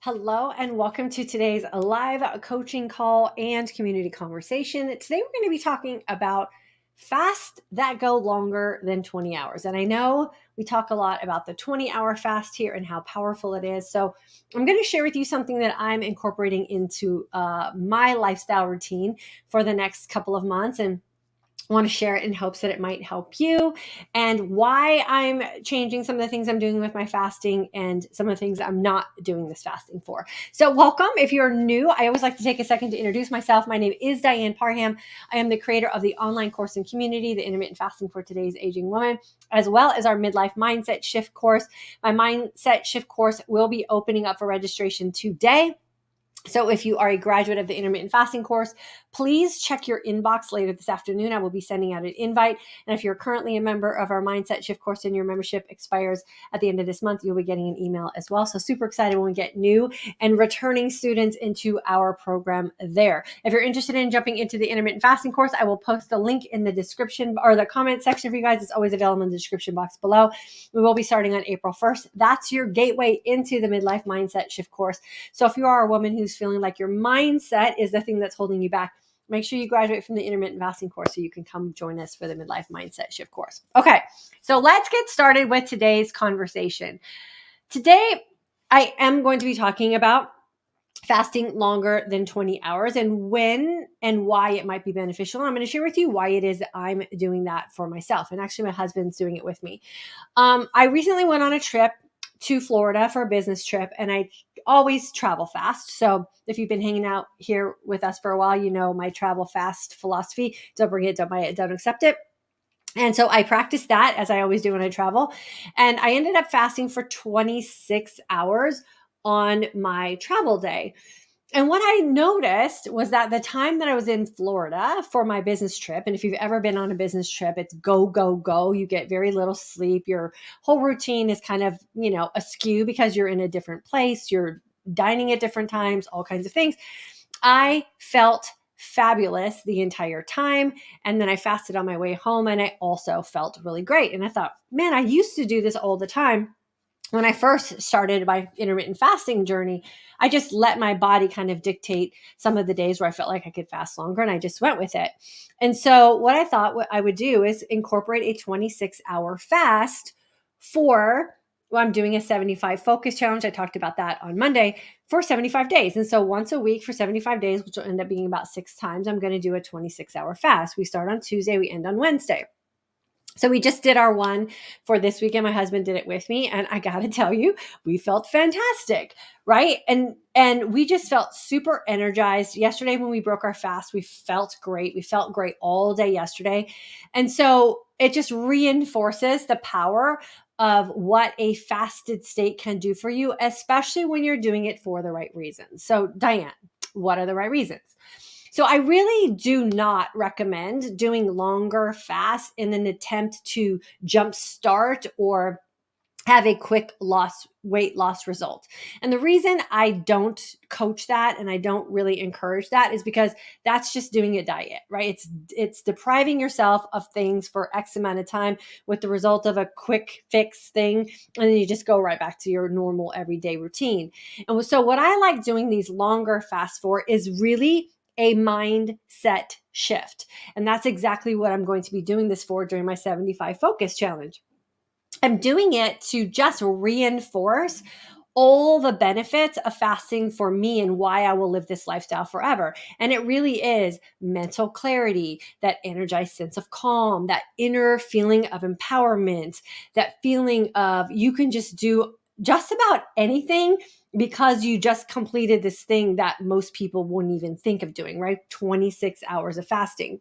Hello and welcome to today's live coaching call and community conversation. Today we're going to be talking about fasts that go longer than 20 hours. And I know we talk a lot about the 20-hour fast here and how powerful it is. So I'm going to share with you something that I'm incorporating into my lifestyle routine for the next couple of months. And want to share it in hopes that it might help you and why I'm changing some of the things I'm doing with my fasting and some of the things I'm not doing this fasting for. So welcome. If you're new, I always like to take a second to introduce myself. My name is Diane Parham. I am the creator of the online course and community, the Intermittent Fasting for Today's Aging Woman, as well as our Midlife Mindset Shift course. My Mindset Shift course will be opening up for registration today. So if you are a graduate of the Intermittent Fasting course, please check your inbox later this afternoon. I will be sending out an invite. And if you're currently a member of our Mindset Shift course and your membership expires at the end of this month, you'll be getting an email as well. So super excited when we get new and returning students into our program there. If you're interested in jumping into the Intermittent Fasting course, I will post the link in the description or the comment section for you guys. It's always available in the description box below. We will be starting on April 1st. That's your gateway into the Midlife Mindset Shift course. So if you are a woman who's feeling like your mindset is the thing that's holding you back, make sure you graduate from the Intermittent Fasting course so you can come join us for the Midlife Mindset Shift course. Okay, so let's get started with today's conversation. Today, I am going to be talking about fasting longer than 20 hours and when and why it might be beneficial. I'm going to share with you why it is that I'm doing that for myself. And actually, my husband's doing it with me. I recently went on a trip to Florida for a business trip, and I always travel fast. So if you've been hanging out here with us for a while, you know my travel fast philosophy. Don't bring it, don't buy it, don't accept it. And so I practiced that as I always do when I travel. And I ended up fasting for 26 hours on my travel day. And what I noticed was that the time that I was in Florida for my business trip, and if you've ever been on a business trip, it's go, go, go. You get very little sleep. Your whole routine is kind of, askew because you're in a different place. You're dining at different times, all kinds of things. I felt fabulous the entire time. And then I fasted on my way home and I also felt really great. And I thought, man, I used to do this all the time. When I first started my intermittent fasting journey, I just let my body kind of dictate some of the days where I felt like I could fast longer, and I just went with it. And so what I thought what I would do is incorporate a 26-hour fast I'm doing a 75 focus challenge. I talked about that on Monday for 75 days. And so once a week for 75 days, which will end up being about 6 times, I'm going to do a 26-hour fast. We start on Tuesday, we end on Wednesday. So we just did our one for this weekend. My husband did it with me. And I got to tell you, we felt fantastic, right? And we just felt super energized. Yesterday when we broke our fast, we felt great. We felt great all day yesterday. And so it just reinforces the power of what a fasted state can do for you, especially when you're doing it for the right reasons. So Diane, what are the right reasons? So I really do not recommend doing longer fasts in an attempt to jumpstart or have a quick weight loss result. And the reason I don't coach that and I don't really encourage that is because that's just doing a diet, right? It's depriving yourself of things for X amount of time with the result of a quick fix thing. And then you just go right back to your normal everyday routine. And so what I like doing these longer fasts for is really a mindset shift. And that's exactly what I'm going to be doing this for during my 75 focus challenge. I'm doing it to just reinforce all the benefits of fasting for me and why I will live this lifestyle forever. And it really is mental clarity, that energized sense of calm, that inner feeling of empowerment, that feeling of you can just do just about anything because you just completed this thing that most people wouldn't even think of doing, right? 26 hours of fasting.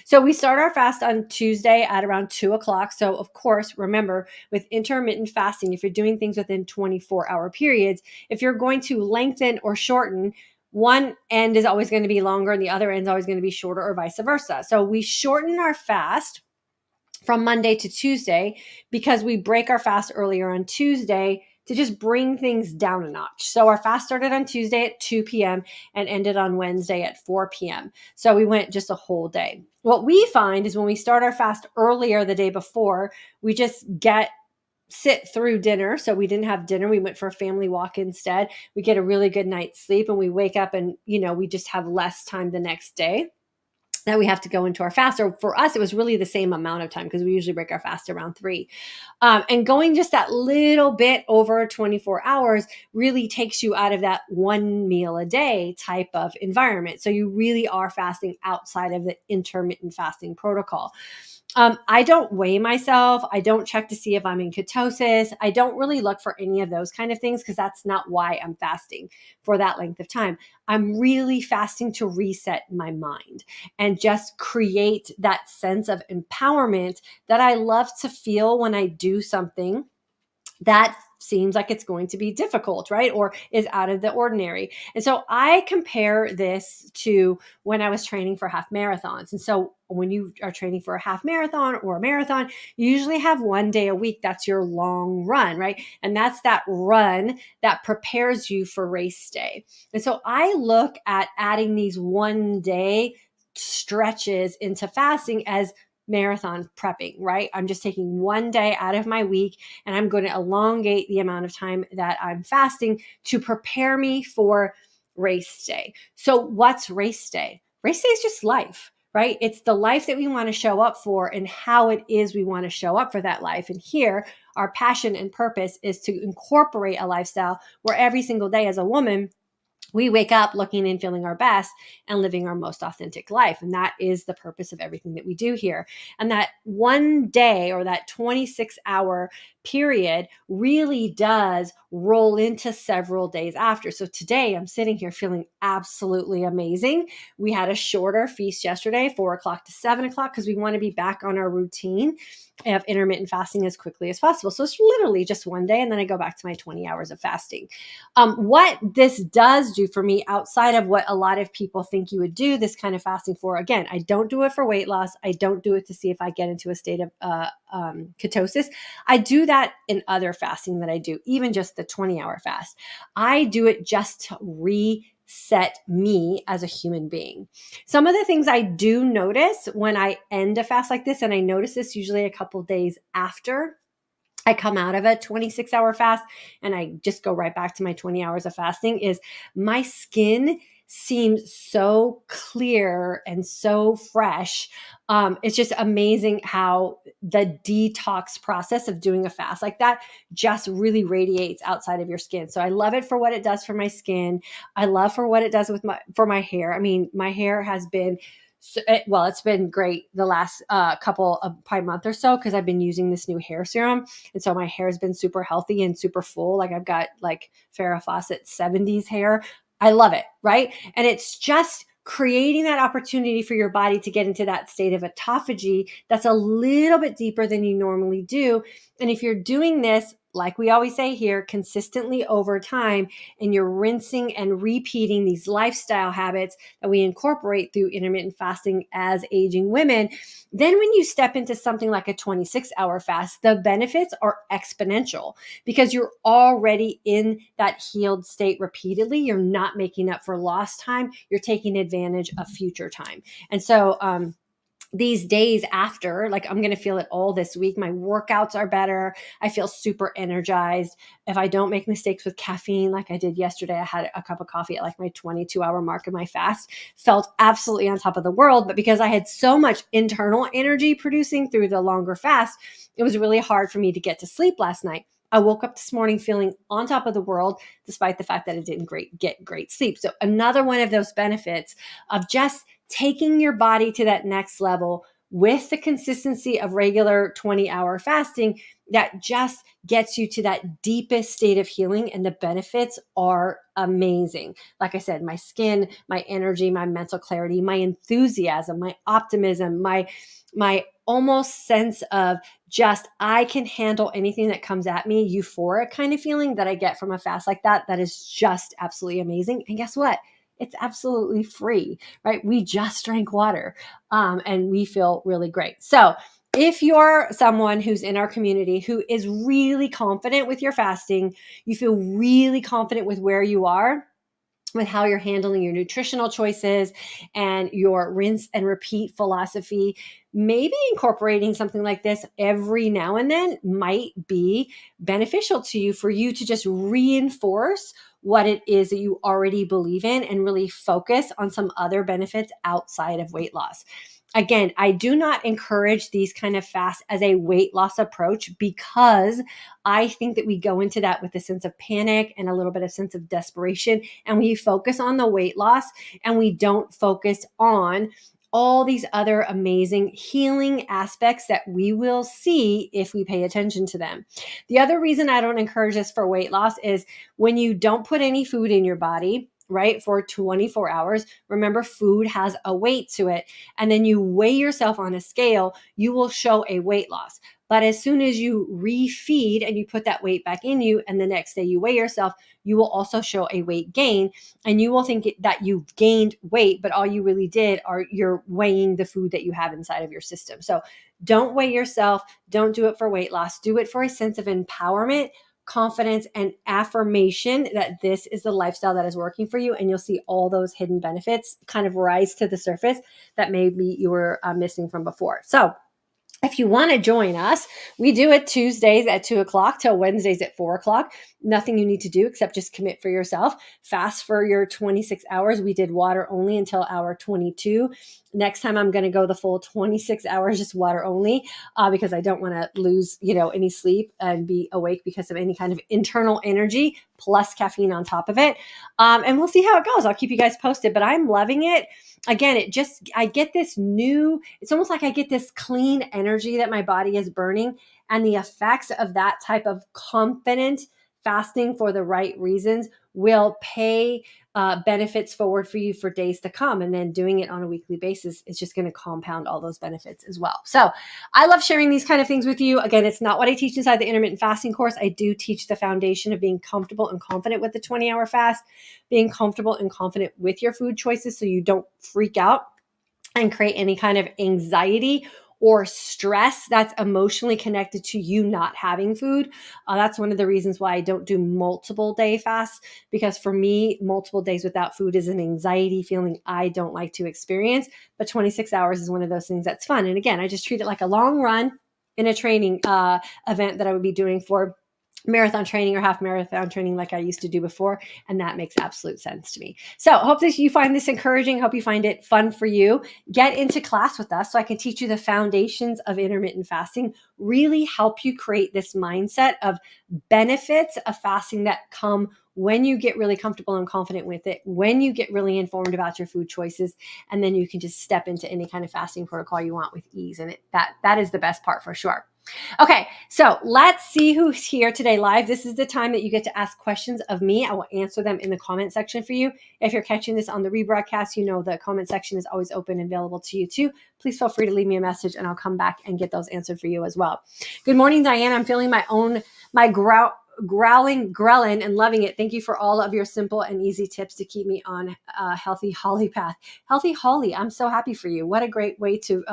So we start our fast on Tuesday at around 2:00. So of course, remember with intermittent fasting, if you're doing things within 24-hour periods, if you're going to lengthen or shorten, one end is always going to be longer and the other end is always going to be shorter or vice versa. So we shorten our fast from Monday to Tuesday because we break our fast earlier on Tuesday to just bring things down a notch. So our fast started on Tuesday at 2 p.m. and ended on Wednesday at 4 p.m. So we went just a whole day. What we find is when we start our fast earlier the day before, we just get sit through dinner. So we didn't have dinner. We went for a family walk instead. We get a really good night's sleep and we wake up and, we just have less time the next day that we have to go into our fast. Or for us, it was really the same amount of time because we usually break our fast around 3. And going just that little bit over 24 hours really takes you out of that one meal a day type of environment. So you really are fasting outside of the intermittent fasting protocol. I don't weigh myself. I don't check to see if I'm in ketosis. I don't really look for any of those kind of things because that's not why I'm fasting for that length of time. I'm really fasting to reset my mind and just create that sense of empowerment that I love to feel when I do something that seems like it's going to be difficult, right? Or is out of the ordinary. And so I compare this to when I was training for half marathons. And so when you are training for a half marathon or a marathon, you usually have one day a week. That's your long run, right? And that's that run that prepares you for race day. And so I look at adding these one day stretches into fasting as marathon prepping, right? I'm just taking one day out of my week and I'm going to elongate the amount of time that I'm fasting to prepare me for race day. So what's race day? Race day is just life, right? It's the life that we want to show up for and how it is we want to show up for that life. And here, our passion and purpose is to incorporate a lifestyle where every single day as a woman, we wake up looking and feeling our best and living our most authentic life. And that is the purpose of everything that we do here. And that one day or that 26-hour period really does roll into several days after. So today I'm sitting here feeling absolutely amazing. We had a shorter feast yesterday, 4 o'clock to 7 o'clock, because we want to be back on our routine of intermittent fasting as quickly as possible. So it's literally just one day. And then I go back to my 20 hours of fasting. What this does do for me outside of what a lot of people think you would do this kind of fasting for, again, I don't do it for weight loss. I don't do it to see if I get into a state of ketosis. I do that in other fasting that I do, even just the 20-hour fast. I do it just to reset me as a human being. Some of the things I do notice when I end a fast like this, and I notice this usually a couple days after I come out of a 26-hour fast and I just go right back to my 20 hours of fasting, is my skin seems so clear and so fresh. It's just amazing how the detox process of doing a fast like that just really radiates outside of your skin. So I love it for what it does for my skin. I love for what it does for my hair. I mean, my hair has been it's been great the last couple of probably month or so because I've been using this new hair serum. And so my hair has been super healthy and super full. Like I've got like Farrah Fawcett 70s hair. I love it, right? And it's just creating that opportunity for your body to get into that state of autophagy that's a little bit deeper than you normally do. And if you're doing this, like we always say here, consistently over time, and you're rinsing and repeating these lifestyle habits that we incorporate through intermittent fasting as aging women, then when you step into something like a 26-hour fast, the benefits are exponential because you're already in that healed state repeatedly. You're not making up for lost time. You're taking advantage of future time. And so, these days after, like I'm going to feel it all this week. My workouts are better. I feel super energized. If I don't make mistakes with caffeine, like I did yesterday, I had a cup of coffee at like my 22-hour mark of my fast, felt absolutely on top of the world. But because I had so much internal energy producing through the longer fast, it was really hard for me to get to sleep last night. I woke up this morning feeling on top of the world, despite the fact that I didn't get great sleep. So another one of those benefits of just taking your body to that next level with the consistency of regular 20-hour fasting that just gets you to that deepest state of healing, and the benefits are amazing. Like I said, my skin, my energy, my mental clarity, my enthusiasm, my optimism, my almost sense of just I can handle anything that comes at me, euphoric kind of feeling that I get from a fast like that. That is just absolutely amazing. And guess what? It's absolutely free, right? We just drank water and we feel really great. So if you're someone who's in our community who is really confident with your fasting, you feel really confident with where you are, with how you're handling your nutritional choices and your rinse and repeat philosophy, maybe incorporating something like this every now and then might be beneficial to you, for you to just reinforce what it is that you already believe in and really focus on some other benefits outside of weight loss. Again, I do not encourage these kind of fasts as a weight loss approach, because I think that we go into that with a sense of panic and a little bit of sense of desperation, and we focus on the weight loss and we don't focus on all these other amazing healing aspects that we will see if we pay attention to them. The other reason I don't encourage this for weight loss is when you don't put any food in your body, right, for 24 hours. Remember, food has a weight to it. And then you weigh yourself on a scale, you will show a weight loss. But as soon as you refeed and you put that weight back in you, and the next day you weigh yourself, you will also show a weight gain. And you will think that you've gained weight, but all you really did are you're weighing the food that you have inside of your system. So don't weigh yourself. Don't do it for weight loss. Do it for a sense of empowerment, confidence, and affirmation that this is the lifestyle that is working for you. And you'll see all those hidden benefits kind of rise to the surface that maybe you were missing from before. So if you want to join us, we do it Tuesdays at 2:00 till Wednesdays at 4:00. Nothing you need to do except just commit for yourself. Fast for your 26 hours. We did water only until hour 22. Next time I'm going to go the full 26 hours, just water only, because I don't want to lose, any sleep and be awake because of any kind of internal energy plus caffeine on top of it. And we'll see how it goes. I'll keep you guys posted, but I'm loving it. Again, I get this it's almost like I get this clean energy that my body is burning, and the effects of that type of confident fasting for the right reasons will pay benefits forward for you for days to come. And then doing it on a weekly basis is just going to compound all those benefits as well. So I love sharing these kind of things with you. Again, it's not what I teach inside the intermittent fasting course. I do teach the foundation of being comfortable and confident with the 20-hour fast, being comfortable and confident with your food choices so you don't freak out and create any kind of anxiety or stress that's emotionally connected to you not having food. That's one of the reasons why I don't do multiple day fasts, because for me, multiple days without food is an anxiety feeling I don't like to experience. But 26 hours is one of those things that's fun. And again, I just treat it like a long run in a training event that I would be doing for marathon training or half marathon training like I used to do before. And that makes absolute sense to me. So hope that you find this encouraging. Hope you find it fun for you. Get into class with us so I can teach you the foundations of intermittent fasting, really help you create this mindset of benefits of fasting that come when you get really comfortable and confident with it, when you get really informed about your food choices, and then you can just step into any kind of fasting protocol you want with ease. And that is the best part for sure. Okay, so let's see who's here today live. This is the time that you get to ask questions of me. I will answer them in the comment section for you. If you're catching this on the rebroadcast, the comment section is always open and available to you too. Please feel free to leave me a message and I'll come back and get those answered for you as well. Good morning, Diane. I'm feeling my growling ghrelin and loving it. Thank you for all of your simple and easy tips to keep me on a healthy Holly path. Healthy Holly, I'm so happy for you. What a great way to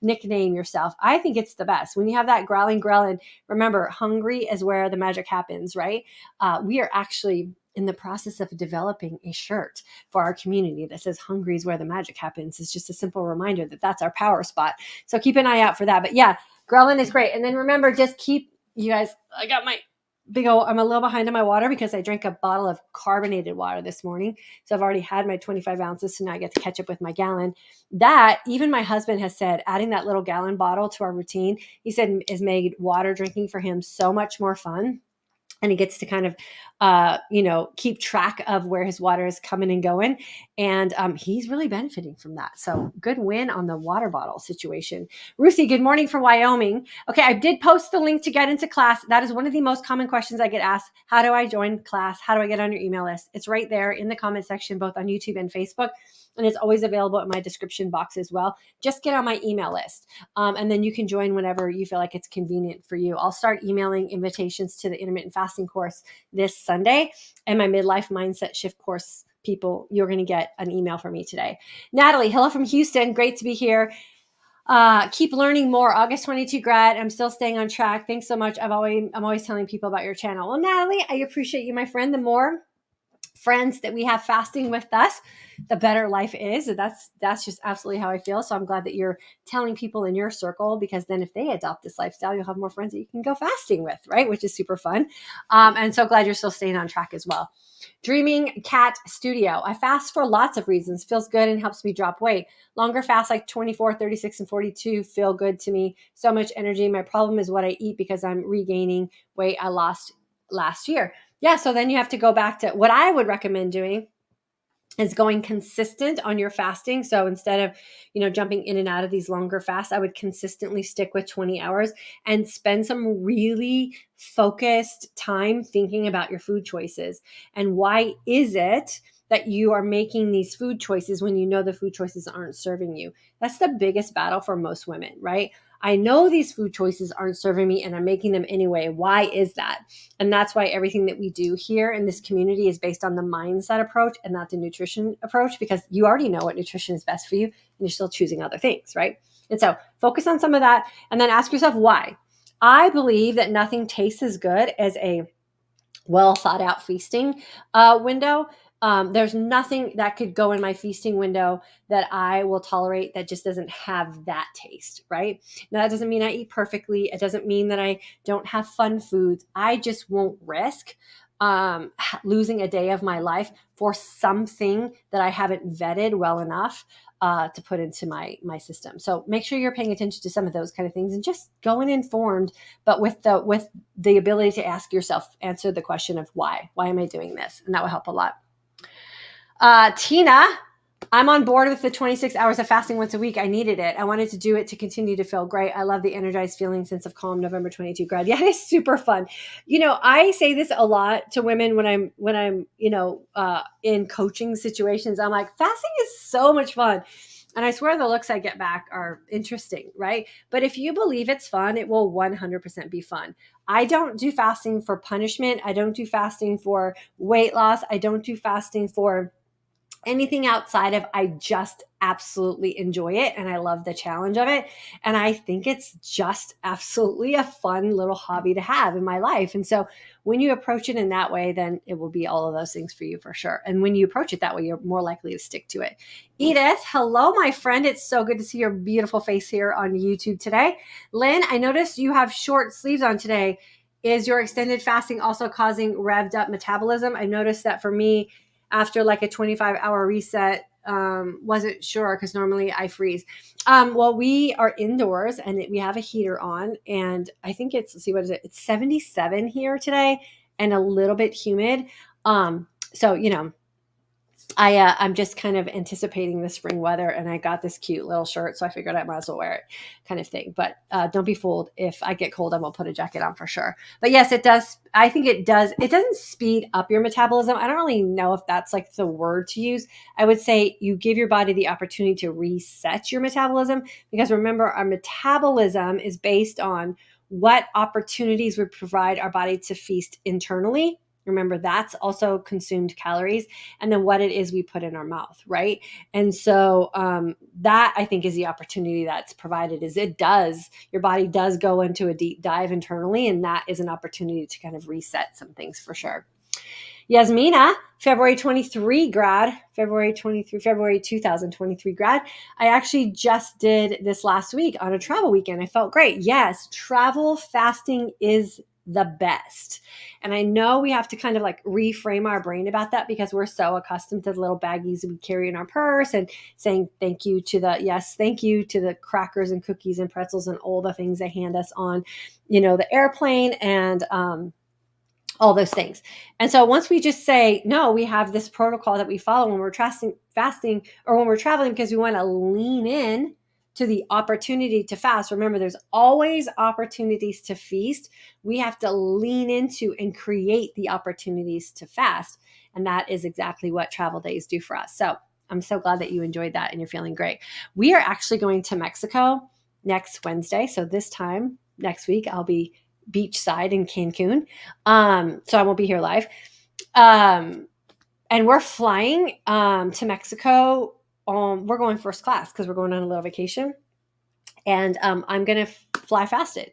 nickname yourself. I think it's the best. When you have that growling ghrelin, remember, hungry is where the magic happens, right? We are actually in the process of developing a shirt for our community that says hungry is where the magic happens. It's just a simple reminder that that's our power spot. So keep an eye out for that. But yeah, ghrelin is great. And then remember, you guys, I got my I'm a little behind on my water because I drank a bottle of carbonated water this morning. So I've already had my 25 ounces. So now I get to catch up with my gallon. That, even my husband has said, adding that little gallon bottle to our routine, he said, has made water drinking for him so much more fun. And he gets to kind of, keep track of where his water is coming and going. And he's really benefiting from that. So good win on the water bottle situation. Ruthie, good morning from Wyoming. Okay, I did post the link to get into class. That is one of the most common questions I get asked. How do I join class? How do I get on your email list? It's right there in the comment section, both on YouTube and Facebook. And it's always available in my description box as well. Just get on my email list. And then you can join whenever you feel like it's convenient for you. I'll start emailing invitations to the intermittent fasting course this Sunday, and my midlife mindset shift course. People, you're going to get an email from me today. Natalie, hello from Houston. Great to be here. Keep learning more. August 22 grad. I'm still staying on track. Thanks so much. I'm always telling people about your channel. Well, Natalie, I appreciate you, my friend. The more friends that we have fasting with us, the better life is. That's just absolutely how I feel. So I'm glad that you're telling people in your circle, because then if they adopt this lifestyle, you'll have more friends that you can go fasting with, right? Which is super fun. And so glad you're still staying on track as well. Dreaming Cat Studio. I fast for lots of reasons. Feels good and helps me drop weight. Longer fasts like 24, 36, and 42 feel good to me. So much energy. My problem is what I eat because I'm regaining weight I lost last year. Yeah, so then you have to go back to what I would recommend doing is going consistent on your fasting. So instead of, jumping in and out of these longer fasts, I would consistently stick with 20 hours and spend some really focused time thinking about your food choices. And why is it that you are making these food choices when you know the food choices aren't serving you? That's the biggest battle for most women, right? I know these food choices aren't serving me and I'm making them anyway. Why is that? And that's why everything that we do here in this community is based on the mindset approach and not the nutrition approach, because you already know what nutrition is best for you and you're still choosing other things, right? And so focus on some of that and then ask yourself why. I believe that nothing tastes as good as a well thought out feasting window. There's nothing that could go in my feasting window that I will tolerate that just doesn't have that taste, right? Now, that doesn't mean I eat perfectly. It doesn't mean that I don't have fun foods. I just won't risk losing a day of my life for something that I haven't vetted well enough to put into my system. So make sure you're paying attention to some of those kind of things and just going informed, but with the ability to answer the question of why am I doing this? And that will help a lot. Tina, I'm on board with the 26 hours of fasting once a week. I needed it. I wanted to do it to continue to feel great. I love the energized feeling, sense of calm, November 22 grad. Yeah, it's super fun. I say this a lot to women when I'm in coaching situations. I'm like, fasting is so much fun. And I swear the looks I get back are interesting, right? But if you believe it's fun, it will 100% be fun. I don't do fasting for punishment. I don't do fasting for weight loss. I don't do fasting for anything outside of, I just absolutely enjoy it and I love the challenge of it. And I think it's just absolutely a fun little hobby to have in my life. And so when you approach it in that way, then it will be all of those things for you for sure. And when you approach it that way, you're more likely to stick to it. Edith, hello, my friend. It's so good to see your beautiful face here on YouTube today. Lynn, I noticed you have short sleeves on today. Is your extended fasting also causing revved up metabolism? I noticed that for me, after like a 25-hour reset, wasn't sure because normally I freeze. Well, we are indoors and we have a heater on, and I think let's see, what is it? It's 77 here today and a little bit humid. So, I'm just kind of anticipating the spring weather, and I got this cute little shirt, so I figured I might as well wear it, kind of thing. But don't be fooled. If I get cold, I will put a jacket on for sure. But yes, it does. I think it does. It doesn't speed up your metabolism. I don't really know if that's like the word to use. I would say you give your body the opportunity to reset your metabolism, because remember, our metabolism is based on what opportunities we provide our body to feast internally. Remember, that's also consumed calories, and then what it is we put in our mouth, right? And so that, I think, is the opportunity that's provided. Is your body does go into a deep dive internally, and that is an opportunity to kind of reset some things for sure. Yasmina, February 2023 grad. I actually just did this last week on a travel weekend. I felt great. Yes, travel fasting is the best. And I know we have to kind of like reframe our brain about that, because we're so accustomed to the little baggies we carry in our purse and saying thank you to the crackers and cookies and pretzels and all the things they hand us on, the airplane and all those things. And so once we just say, no, we have this protocol that we follow when we're fasting or when we're traveling, because we want to lean in to the opportunity to fast. Remember, there's always opportunities to feast. We have to lean into and create the opportunities to fast. And that is exactly what travel days do for us. So I'm so glad that you enjoyed that and you're feeling great. We are actually going to Mexico next Wednesday. So this time next week, I'll be beachside in Cancun. So I won't be here live. And we're flying to Mexico. We're going first class because we're going on a little vacation. And I'm going to fly fasted.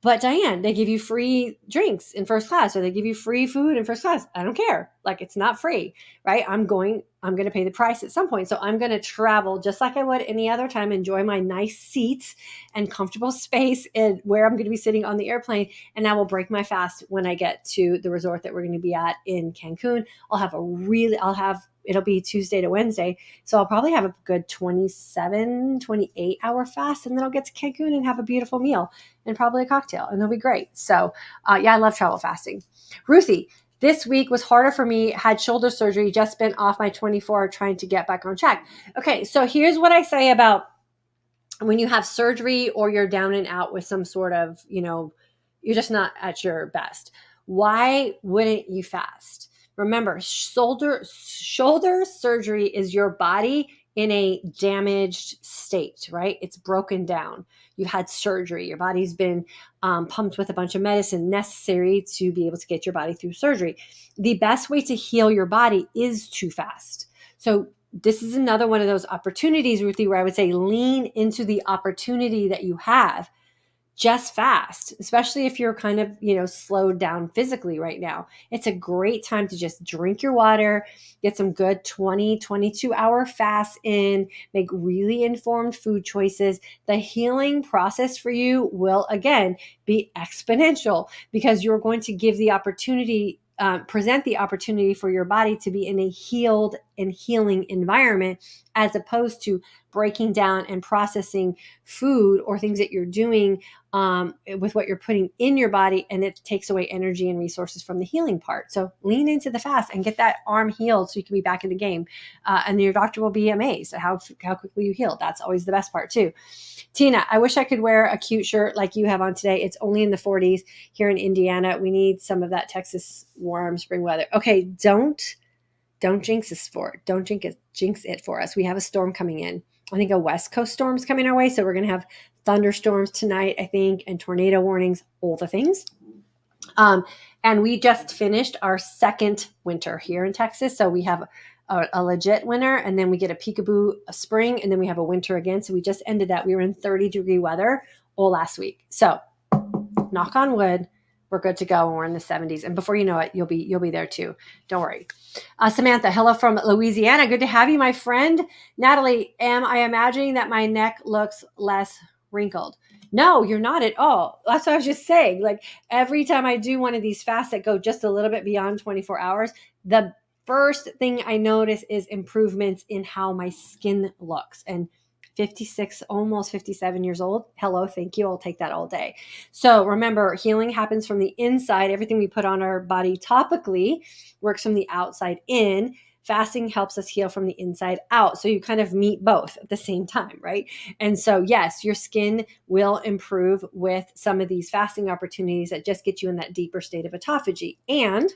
But Diane, they give you free drinks in first class, or they give you free food in first class. I don't care. Like it's not free, right? I'm going to pay the price at some point. So I'm going to travel just like I would any other time, enjoy my nice seats and comfortable space and where I'm going to be sitting on the airplane. And I will break my fast when I get to the resort that we're going to be at in Cancun. It'll be Tuesday to Wednesday. So I'll probably have a good 27, 28 hour fast. And then I'll get to Cancun and have a beautiful meal and probably a cocktail. And it'll be great. So yeah, I love travel fasting. Ruthie, this week was harder for me. Had shoulder surgery, just been off my 24, trying to get back on track. Okay, so here's what I say about when you have surgery or you're down and out with some sort of, you're just not at your best. Why wouldn't you fast? Remember, shoulder surgery is your body in a damaged state, right? It's broken down. You've had surgery. Your body's been pumped with a bunch of medicine necessary to be able to get your body through surgery. The best way to heal your body is to fast. So this is another one of those opportunities, Ruthie, where I would say lean into the opportunity that you have. Just fast, especially if you're kind of, slowed down physically right now. It's a great time to just drink your water, get some good 20, 22 hour fasts in, make really informed food choices. The healing process for you will, again, be exponential because you're going to give the opportunity present the opportunity for your body to be in a healed and healing environment, as opposed to breaking down and processing food or things that you're doing with what you're putting in your body, and it takes away energy and resources from the healing part. So lean into the fast and get that arm healed so you can be back in the game. And your doctor will be amazed at how quickly you heal. That's always the best part too. Tina, I wish I could wear a cute shirt like you have on today. It's only in the 40s here in Indiana. We need some of that Texas warm spring weather. Okay, don't jinx it for us. We have a storm coming in. I think a West Coast storm's coming our way. So we're going to have thunderstorms tonight, I think, and tornado warnings, all the things. And we just finished our second winter here in Texas. So we have a legit winter, and then we get a peekaboo a spring, and then we have a winter again. So we just ended that. We were in 30-degree weather all last week. So knock on wood, we're good to go, and we're in the 70s. And before you know it, you'll be there too. Don't worry. Samantha, hello from Louisiana. Good to have you, my friend. Natalie, am I imagining that my neck looks less wrinkled? No, you're not at all. That's what I was just saying. Like every time I do one of these fasts that go just a little bit beyond 24 hours, the first thing I notice is improvements in how my skin looks. And 56, almost 57 years old. Hello, thank you. I'll take that all day. So remember, healing happens from the inside. Everything we put on our body topically works from the outside in. Fasting helps us heal from the inside out. So you kind of meet both at the same time, right? And so, yes, your skin will improve with some of these fasting opportunities that just get you in that deeper state of autophagy. And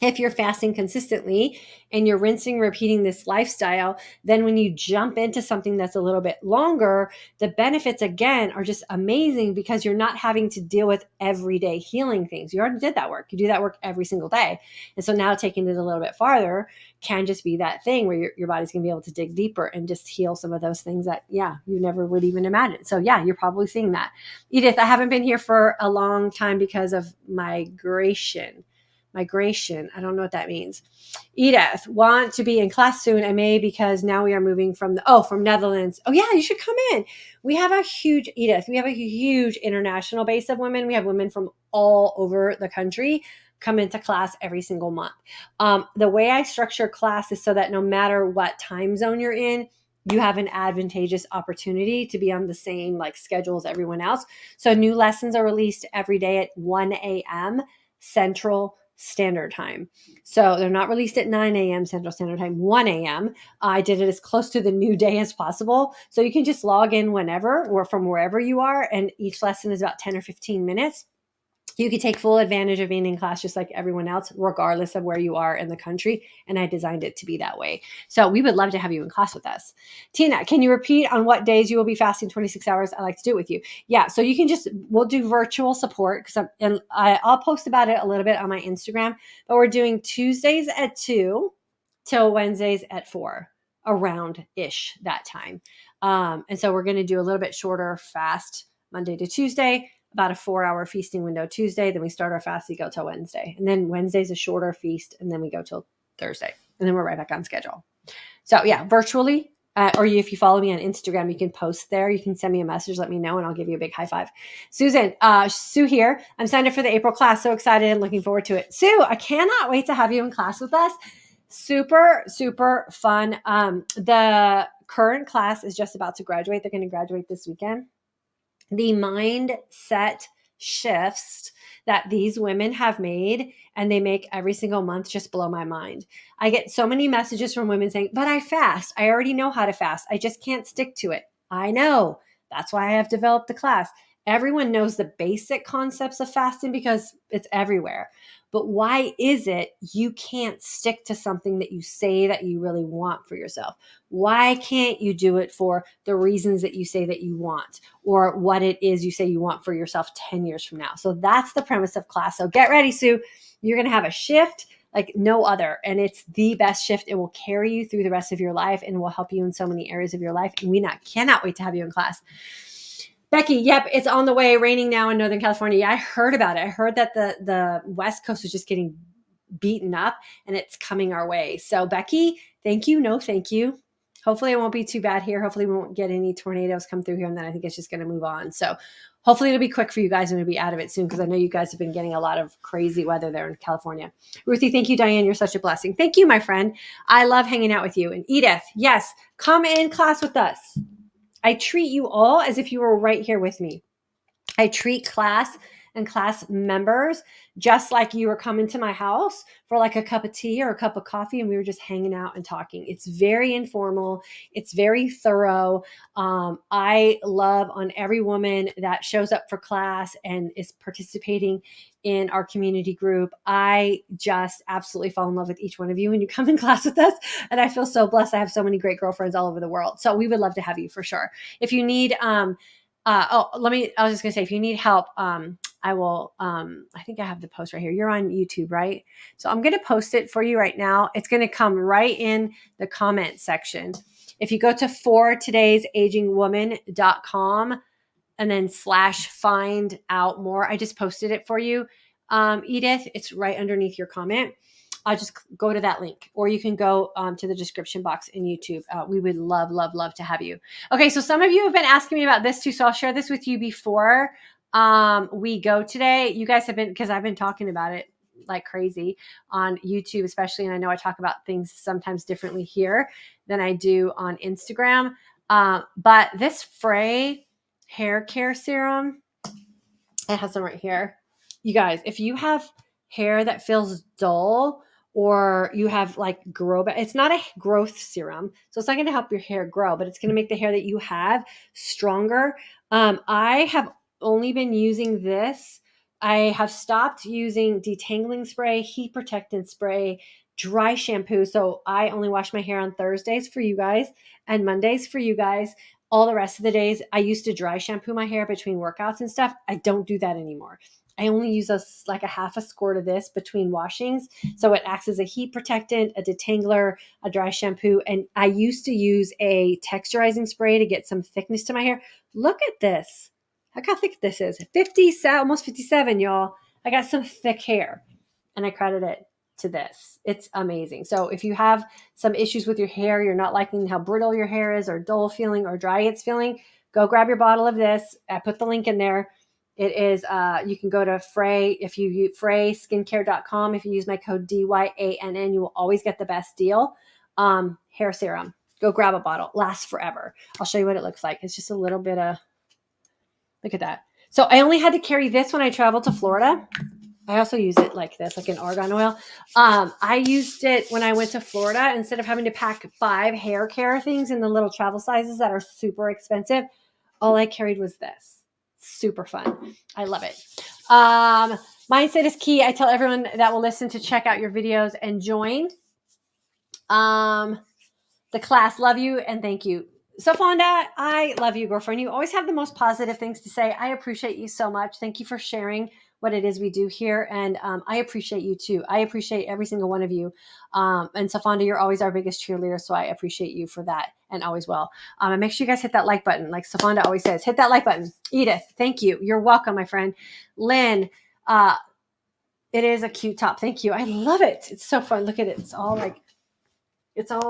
if you're fasting consistently and you're rinsing, repeating this lifestyle, then when you jump into something that's a little bit longer, the benefits again are just amazing because you're not having to deal with everyday healing things. You already did that work. You do that work every single day. And so now taking it a little bit farther can just be that thing where your body's going to be able to dig deeper and just heal some of those things that, you never would even imagine. So yeah, you're probably seeing that. Edith, I haven't been here for a long time because of migration. I don't know what that means. Edith, want to be in class soon. I may, because now we are moving from Netherlands. Oh yeah, you should come in. We have a huge international base of women. We have women from all over the country come into class every single month. The way I structure class is so that no matter what time zone you're in, you have an advantageous opportunity to be on the same schedule as everyone else. So new lessons are released every day at 1 a.m. Central Standard Time. So they're not released at 9 a.m. Central Standard Time, 1 a.m. I did it as close to the new day as possible. So you can just log in whenever or from wherever you are. And each lesson is about 10 or 15 minutes. You can take full advantage of being in class just like everyone else, regardless of where you are in the country. And I designed it to be that way. So we would love to have you in class with us. Tina, can you repeat on what days you will be fasting 26 hours? I'd like to do it with you. Yeah. So you can we'll do virtual support and I'll post about it a little bit on my Instagram, but we're doing Tuesdays at 2 till Wednesdays at 4 around-ish that time. And so we're going to do a little bit shorter fast Monday to Tuesday, about a 4-hour feasting window Tuesday. Then we start our fast, we go till Wednesday. And then Wednesday's a shorter feast. And then we go till Thursday. And then we're right back on schedule. So yeah, virtually, or if you follow me on Instagram, you can post there. You can send me a message, let me know, and I'll give you a big high five. Susan, Sue here. I'm signed up for the April class. So excited and looking forward to it. Sue, I cannot wait to have you in class with us. Super, super fun. The current class is just about to graduate. They're going to graduate this weekend. The mindset shifts that these women have made and they make every single month just blow my mind. I get so many messages from women saying, but I fast. I already know how to fast. I just can't stick to it. I know. That's why I have developed the class. Everyone knows the basic concepts of fasting because it's everywhere. But why is it you can't stick to something that you say that you really want for yourself? Why can't you do it for the reasons that you say that you want or what it is you say you want for yourself 10 years from now? So that's the premise of class. So get ready, Sue. You're going to have a shift like no other. And it's the best shift. It will carry you through the rest of your life and will help you in so many areas of your life. And we cannot wait to have you in class. Becky, yep, it's on the way, raining now in Northern California. Yeah, I heard about it. I heard that the West Coast was just getting beaten up and it's coming our way. So Becky, thank you. No, thank you. Hopefully it won't be too bad here. Hopefully we won't get any tornadoes come through here. And then I think it's just going to move on. So hopefully it'll be quick for you guys and we'll be out of it soon because I know you guys have been getting a lot of crazy weather there in California. Ruthie, thank you, Diane. You're such a blessing. Thank you, my friend. I love hanging out with you. And Edith, yes, come in class with us. I treat you all as if you were right here with me. I treat class and class members just like you were coming to my house for like a cup of tea or a cup of coffee and we were just hanging out and talking. It's very informal. It's very thorough. I love on every woman that shows up for class and is participating in our community group. I just absolutely fall in love with each one of you when you come in class with us. And I feel so blessed. I have so many great girlfriends all over the world. So we would love to have you for sure. If you need, I was just gonna say, if you need help, I will, I think I have the post right here. You're on YouTube, right? So I'm going to post it for you right now. It's going to come right in the comment section. If you go to fortoday'sagingwoman.com and then /find out more, I just posted it for you. Edith, it's right underneath your comment. I'll just go to that link, or you can go to the description box in YouTube. We would love, love, love to have you. Okay, so some of you have been asking me about this too, so I'll share this with you before we go today. You guys have been, because I've been talking about it like crazy on YouTube, especially, and I know I talk about things sometimes differently here than I do on Instagram. But this FRÉ hair care serum, it has some right here. You guys, if you have hair that feels dull, or you have like it's not a growth serum. So it's not going to help your hair grow, but it's going to make the hair that you have stronger. I have only been using this. I have stopped using detangling spray, heat protectant spray, dry shampoo. So I only wash my hair on Thursdays for you guys and Mondays for you guys. All the rest of the days, I used to dry shampoo my hair between workouts and stuff. I don't do that anymore. I only use like a half a squirt of this between washings. So it acts as a heat protectant, a detangler, a dry shampoo. And I used to use a texturizing spray to get some thickness to my hair. Look at this. Look how thick this is. Almost 57, y'all. I got some thick hair and I credit it to this. It's amazing. So if you have some issues with your hair, you're not liking how brittle your hair is or dull feeling or dry it's feeling, go grab your bottle of this. I put the link in there. It is, you can go to FRÉ, if you use FRÉskincare.com. If you use my code DYANN, you will always get the best deal. Hair serum. Go grab a bottle. Lasts forever. I'll show you what it looks like. It's just a little bit of, look at that. So I only had to carry this when I traveled to Florida. I also use it like this, like an argan oil. I used it when I went to Florida. Instead of having to pack 5 hair care things in the little travel sizes that are super expensive, all I carried was this. Super fun. I love it. Mindset is key. I tell everyone that will listen to check out your videos and join the class. Love you and thank you. So Fonda, I love you, girlfriend. You always have the most positive things to say. I appreciate you so much. Thank you for sharing what it is we do here. And I appreciate you too. I appreciate every single one of you. And Safanda, you're always our biggest cheerleader. So I appreciate you for that and always will. And make sure you guys hit that like button. Like Safanda always says, hit that like button. Edith, thank you. You're welcome, my friend. Lynn, it is a cute top. Thank you. I love it. It's so fun. Look at it. It's all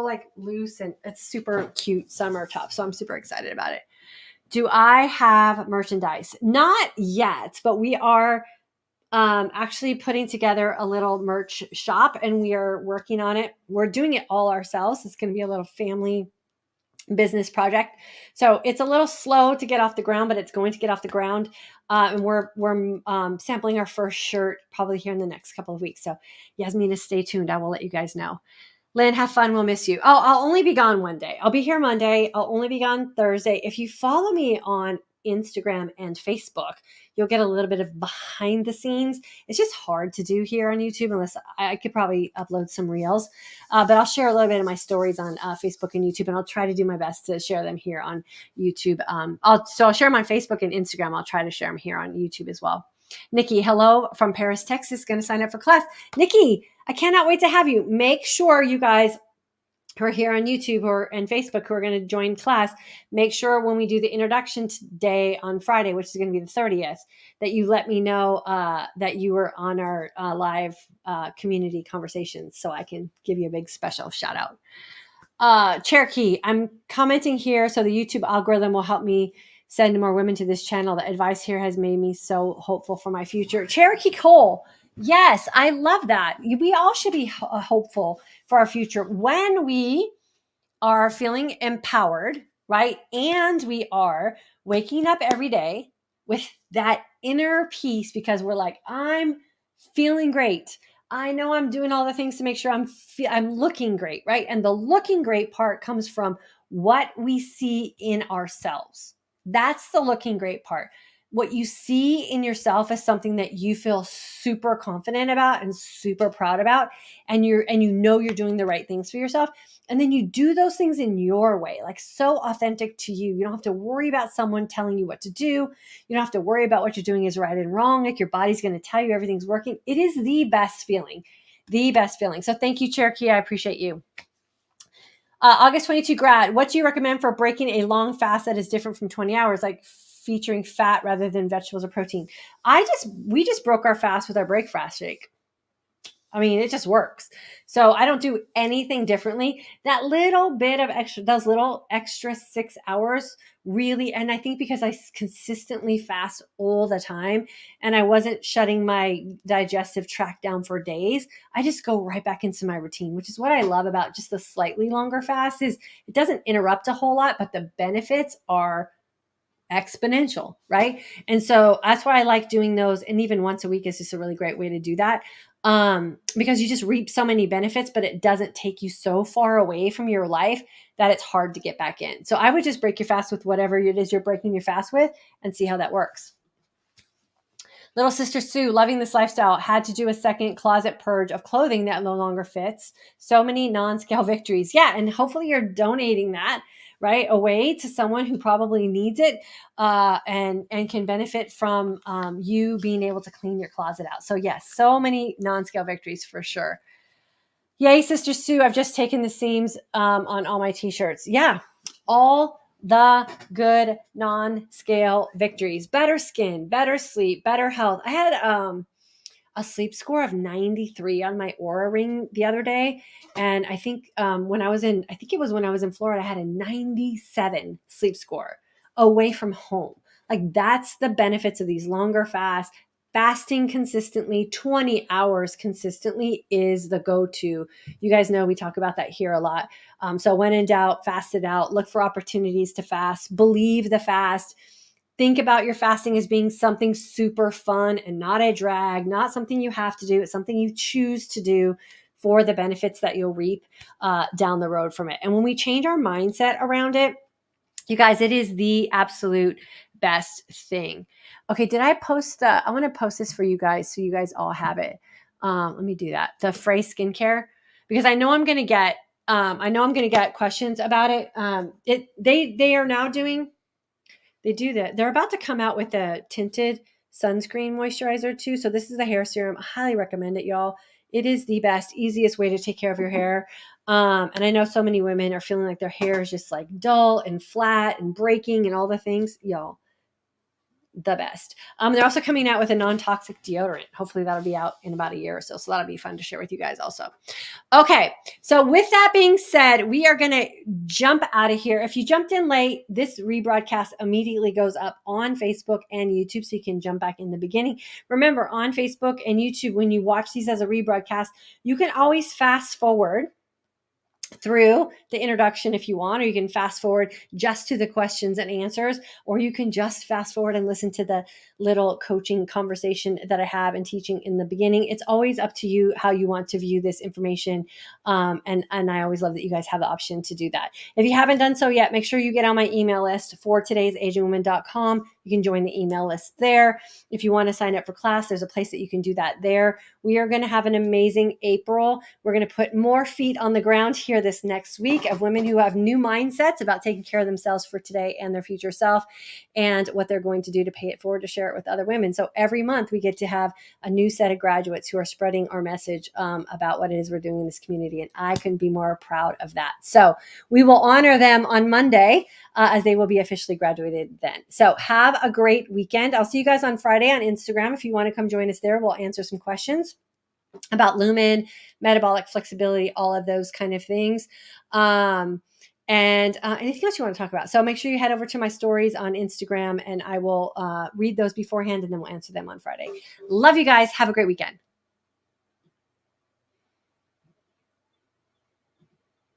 like loose and it's super cute summer top. So I'm super excited about it. Do I have merchandise? Not yet, but we are actually putting together a little merch shop and we are working on it. We're doing it all ourselves. It's going to be a little family business project. So it's a little slow to get off the ground, but it's going to get off the ground. And we're sampling our first shirt probably here in the next couple of weeks. So Yasmina, stay tuned. I will let you guys know. Lynn, have fun. We'll miss you. Oh, I'll only be gone one day. I'll be here Monday. I'll only be gone Thursday. If you follow me on Instagram and Facebook, you'll get a little bit of behind the scenes. It's just hard to do here on YouTube unless I could probably upload some reels. But I'll share a little bit of my stories on Facebook and YouTube, and I'll try to do my best to share them here on YouTube. I'll share them on Facebook and Instagram. I'll try to share them here on YouTube as well. Nikki, hello from Paris, Texas, going to sign up for class. Nikki, I cannot wait to have you. Make sure you guys who are here on YouTube and Facebook who are going to join class, make sure when we do the introduction day on Friday, which is going to be the 30th, that you let me know that you were on our live community conversations so I can give you a big special shout out. Cherokee, I'm commenting here so the YouTube algorithm will help me send more women to this channel. The advice here has made me so hopeful for my future. Cherokee Cole, yes, I love that. We all should be hopeful for our future when we are feeling empowered, right? And we are waking up every day with that inner peace because we're like, I'm feeling great. I know I'm doing all the things to make sure I'm looking great, right? And the looking great part comes from what we see in ourselves. That's the looking great part. What you see in yourself is something that you feel super confident about and super proud about, and you know you're doing the right things for yourself. And then you do those things in your way, like so authentic to you. You don't have to worry about someone telling you what to do. You don't have to worry about what you're doing is right and wrong. Like your body's going to tell you everything's working. It is the best feeling, the best feeling. So thank you, Cherokee. I appreciate you. August 22 grad, what do you recommend for breaking a long fast that is different from 20 hours, like featuring fat rather than vegetables or protein? We just broke our fast with our break fast shake. I mean, it just works. So I don't do anything differently. That little bit of extra, those little extra 6 hours really, and I think because I consistently fast all the time and I wasn't shutting my digestive tract down for days, I just go right back into my routine, which is what I love about just the slightly longer fast is it doesn't interrupt a whole lot, but the benefits are exponential, right? And so that's why I like doing those. And even once a week is just a really great way to do that. Because you just reap so many benefits, but it doesn't take you so far away from your life that it's hard to get back in. So I would just break your fast with whatever it is you're breaking your fast with and see how that works. Little Sister Sue, loving this lifestyle, had to do a second closet purge of clothing that no longer fits. So many non-scale victories. Yeah, and hopefully you're donating that right away to someone who probably needs it and can benefit from you being able to clean your closet out. So yes, so many non-scale victories for sure. Yay, Sister Sue, I've just taken the seams on all my t-shirts. Yeah, all the good non-scale victories. Better skin, better sleep, better health. I had a sleep score of 93 on my Oura Ring the other day. And I think when I was in Florida, I had a 97 sleep score away from home. Like that's the benefits of these longer fasts. Fasting consistently, 20 hours consistently is the go-to. You guys know we talk about that here a lot. So when in doubt, fast it out. Look for opportunities to fast. Believe the fast. Think about your fasting as being something super fun and not a drag, not something you have to do. It's something you choose to do for the benefits that you'll reap down the road from it. And when we change our mindset around it, you guys, it is the absolute best thing. Okay, did I post I want to post this for you guys so you guys all have it. Let me do that. The FRÉ skincare, because I know I'm going to get questions about it. They are now doing. They do that. They're about to come out with a tinted sunscreen moisturizer too. So this is a hair serum. I highly recommend it, y'all. It is the best, easiest way to take care of your hair. And I know so many women are feeling like their hair is just like dull and flat and breaking and all the things. Y'all, the best. They're also coming out with a non-toxic deodorant. Hopefully that'll be out in about a year or so. So that'll be fun to share with you guys also. Okay. So with that being said, we are going to jump out of here. If you jumped in late, this rebroadcast immediately goes up on Facebook and YouTube. So you can jump back in the beginning. Remember, on Facebook and YouTube, when you watch these as a rebroadcast, you can always fast forward through the introduction if you want, or you can fast forward just to the questions and answers, or you can just fast forward and listen to the little coaching conversation that I have and teaching in the beginning. It's always up to you how you want to view this information. And I always love that you guys have the option to do that. If you haven't done so yet, make sure you get on my email list for todaysagingwoman.com. You can join the email list there. If you want to sign up for class, there's a place that you can do that there. We are going to have an amazing April. We're going to put more feet on the ground here this next week of women who have new mindsets about taking care of themselves for today and their future self, and what they're going to do to pay it forward to share it with other women. So every month we get to have a new set of graduates who are spreading our message about what it is we're doing in this community. And I couldn't be more proud of that. So we will honor them on Monday as they will be officially graduated then. So have a great weekend. I'll see you guys on Friday on Instagram. If you want to come join us there, we'll answer some questions about Lumen, metabolic flexibility, all of those kind of things. And anything else you want to talk about. So make sure you head over to my stories on Instagram, and I will read those beforehand, and then we'll answer them on Friday. Love you guys. Have a great weekend.